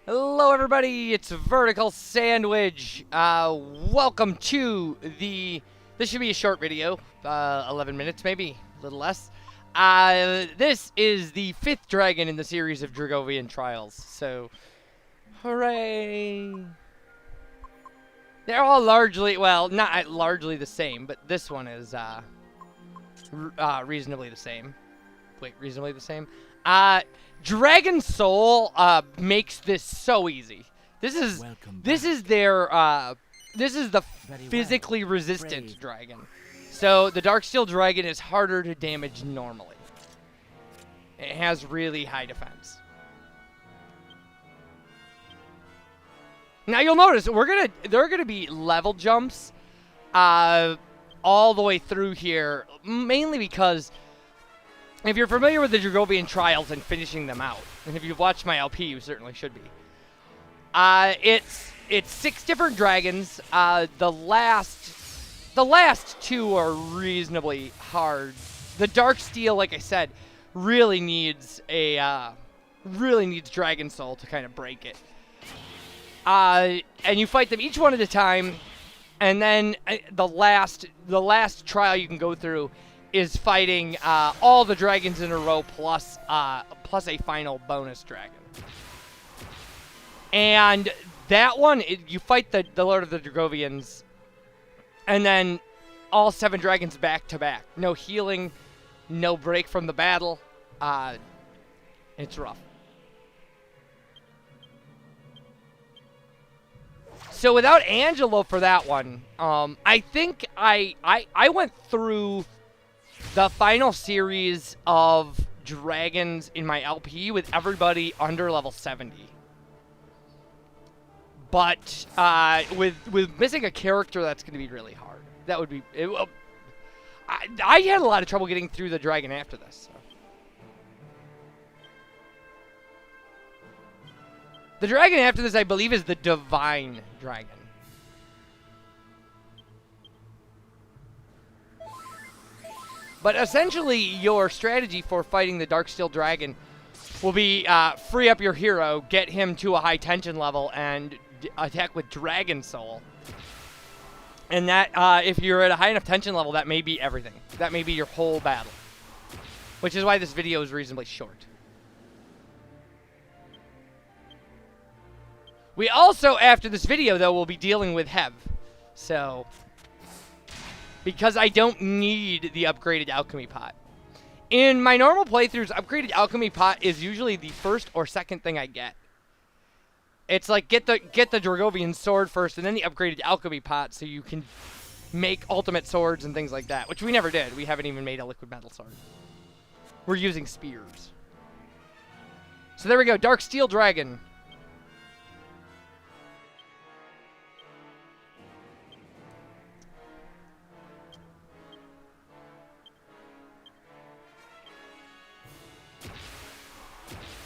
Hello everybody, it's VerticalSandwich. Welcome to this should be a short video, 11 minutes maybe, a little less. This is the 5th dragon in the series of Dragovian Trials, so hooray. They're all largely, well, not largely the same, but this one is reasonably the same. Wait, reasonably the same? Dragon Soul makes this so easy. This is their this is the physically resistant dragon. So the Darksteel dragon is harder to damage normally. It has really high defense. Now you'll notice there are gonna be level jumps all the way through here, mainly because if you're familiar with the Dragovian Trials and finishing them out, and if you've watched my LP, you certainly should be. It's 6 different dragons. The last 2 are reasonably hard. The Darksteel, like I said, really needs Dragon Soul to kind of break it. And you fight them each one at a time, and then the last trial you can go through is fighting all the dragons in a row plus a final bonus dragon. And that one, you fight the Lord of the Dragovians, and then all 7 dragons back to back. No healing, no break from the battle. It's rough. So without Angelo for that one, I think I went through the final series of dragons in my LP with everybody under level 70. But with missing a character, that's going to be really hard. That would be... I had a lot of trouble getting through the dragon after this. So. The dragon after this, I believe, is the Divine Dragon. But essentially, your strategy for fighting the Darksteel Dragon will be free up your hero, get him to a high tension level, and attack with Dragon Soul. And that, if you're at a high enough tension level, that may be everything. That may be your whole battle. Which is why this video is reasonably short. We also, after this video, though, will be dealing with Hev. So... because I don't need the upgraded alchemy pot. In my normal playthroughs, upgraded alchemy pot is usually the first or second thing I get. It's like get the Dragovian sword first and then the upgraded alchemy pot so you can make ultimate swords and things like that, which we never did. We haven't even made a liquid metal sword. We're using spears. So there we go, Darksteel Dragon.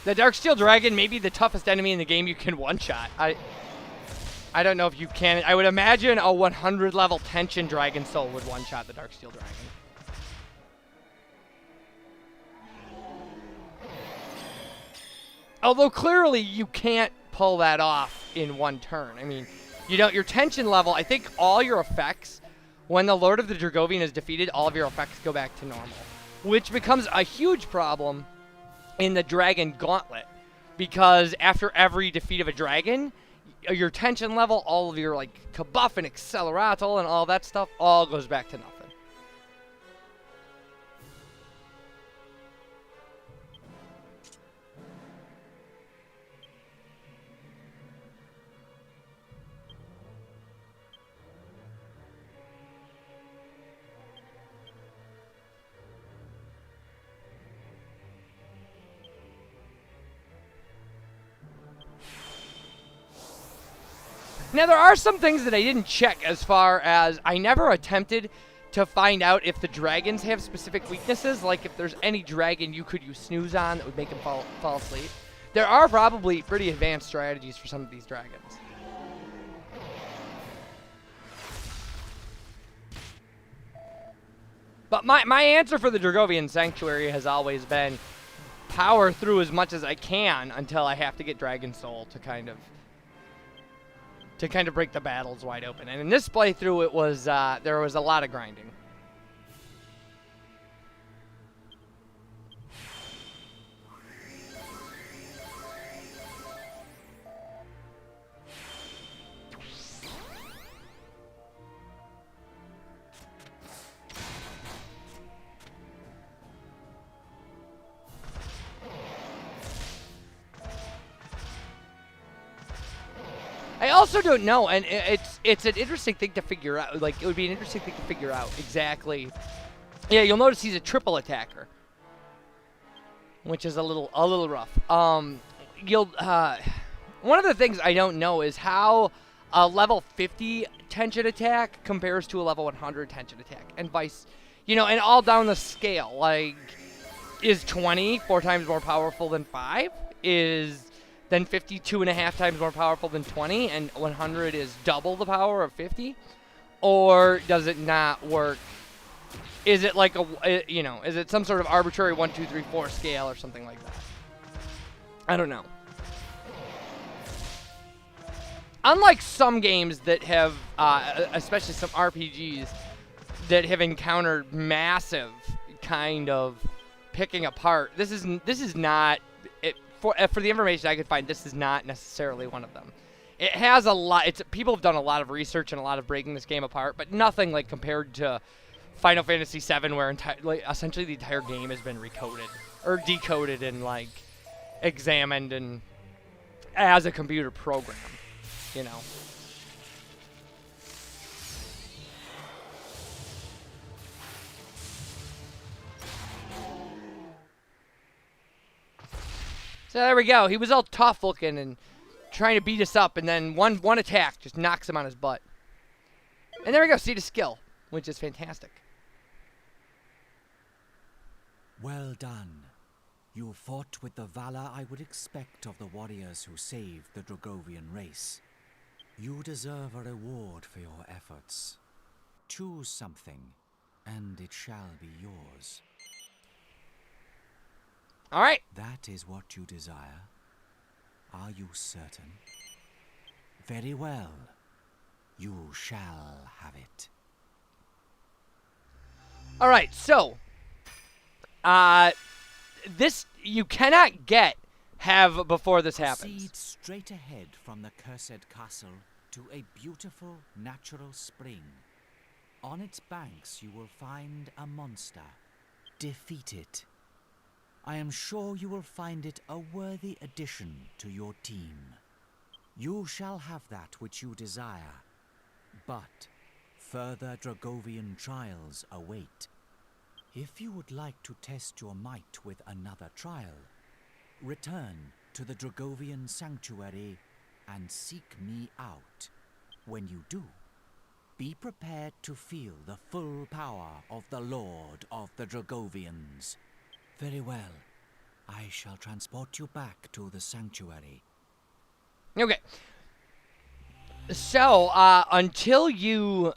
The Darksteel Dragon may be the toughest enemy in the game you can one-shot. I don't know if you can. I would imagine a 100 level tension Dragon Soul would one-shot the Darksteel Dragon. Although clearly you can't pull that off in one turn. I mean, you don't. Your tension level, I think all your effects, when the Lord of the Dragovian is defeated, all of your effects go back to normal. Which becomes a huge problem in the Dragon Gauntlet, because after every defeat of a dragon, your tension level, all of your like kabuff and acceleratal and all that stuff, all goes back to nothing. Now, there are some things that I didn't check, as far as I never attempted to find out if the dragons have specific weaknesses, like if there's any dragon you could use snooze on that would make him fall asleep. There are probably pretty advanced strategies for some of these dragons. But my answer for the Dragovian Sanctuary has always been power through as much as I can until I have to get Dragon Soul to kind of break the battles wide open. And in this playthrough, it was there was a lot of grinding. I also don't know, and it's an interesting thing to figure out. Like, it would be an interesting thing to figure out exactly. Yeah, you'll notice he's a triple attacker, which is a little rough. One of the things I don't know is how a level 50 tension attack compares to a level 100 tension attack, and and all down the scale. Like, is 20 4 times more powerful than 5? Then 50 2.5 times more powerful than 20, and 100 is double the power of 50? Or does it not work? Is it like is it some sort of arbitrary 1, 2, 3, 4 scale or something like that? I don't know. Unlike some games that have, especially some RPGs, that have encountered massive kind of picking apart, this is not... For the information I could find, this is not necessarily one of them. It has a lot. People have done a lot of research and a lot of breaking this game apart, but nothing like compared to Final Fantasy VII, where essentially the entire game has been recoded or decoded and like examined and as a computer program. So there we go. He was all tough looking and trying to beat us up, and then one attack just knocks him on his butt. And there we go. See the skill, which is fantastic. Well done. You fought with the valor I would expect of the warriors who saved the Dragovian race. You deserve a reward for your efforts. Choose something, and it shall be yours. All right. That is what you desire. Are you certain? Very well. You shall have it. All right. So, this you cannot have before this happens. Proceed straight ahead from the cursed castle to a beautiful natural spring. On its banks you will find a monster. Defeat it. I am sure you will find it a worthy addition to your team. You shall have that which you desire, but further Dragovian trials await. If you would like to test your might with another trial, return to the Dragovian sanctuary and seek me out. When you do, be prepared to feel the full power of the Lord of the Dragovians. Very well. I shall transport you back to the sanctuary. Okay. So, until you...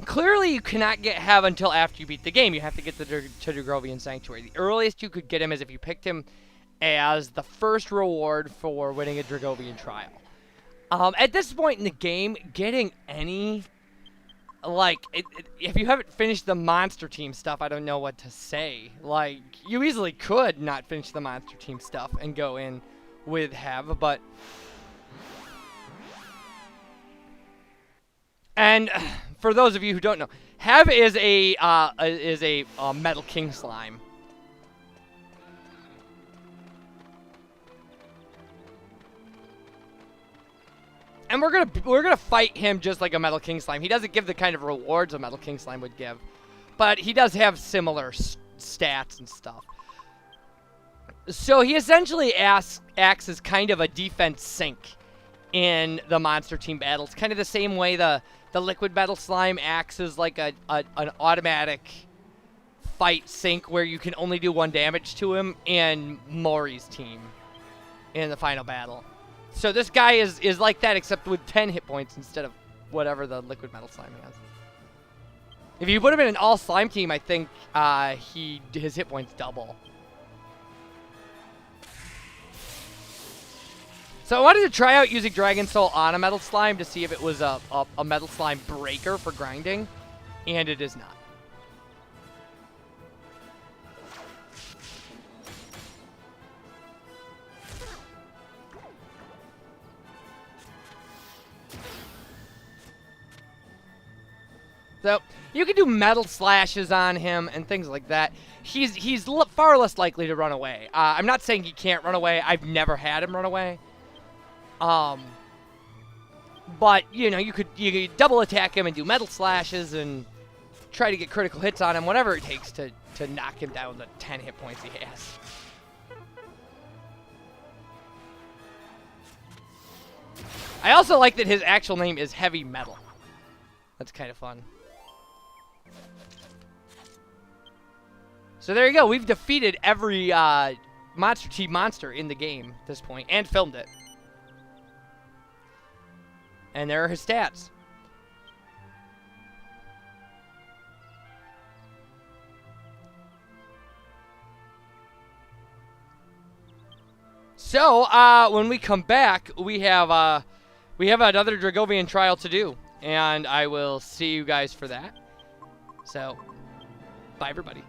Clearly, you cannot have until after you beat the game. You have to get to Dragovian Sanctuary. The earliest you could get him is if you picked him as the first reward for winning a Dragovian trial. At this point in the game, getting any... if you haven't finished the Monster Team stuff, I don't know what to say. Like, you easily could not finish the Monster Team stuff and go in with Hev, but... And for those of you who don't know, Hev is a Metal King slime. And we're gonna fight him just like a Metal King slime. He doesn't give the kind of rewards a Metal King slime would give, but he does have similar stats and stuff. So he essentially acts as kind of a defense sink in the Monster Team battles, kind of the same way the Liquid Metal Slime acts as like an automatic fight sink where you can only do 1 damage to him in Mori's team in the final battle. So this guy is like that, except with 10 hit points instead of whatever the Liquid Metal Slime has. If you put him in an all slime team, I think his hit points double. So I wanted to try out using Dragon Soul on a Metal Slime to see if it was a Metal Slime breaker for grinding, and it is not. So you can do metal slashes on him and things like that. He's far less likely to run away. I'm not saying he can't run away. I've never had him run away. But you know, you could double attack him and do metal slashes and try to get critical hits on him, whatever it takes to knock him down the 10 hit points he has. I also like that his actual name is Heavy Metal. That's kind of fun. So there you go. We've defeated every Monster Team monster in the game at this point and filmed it. And there are his stats. So when we come back, we have another Dragovian trial to do, and I will see you guys for that. So, bye everybody.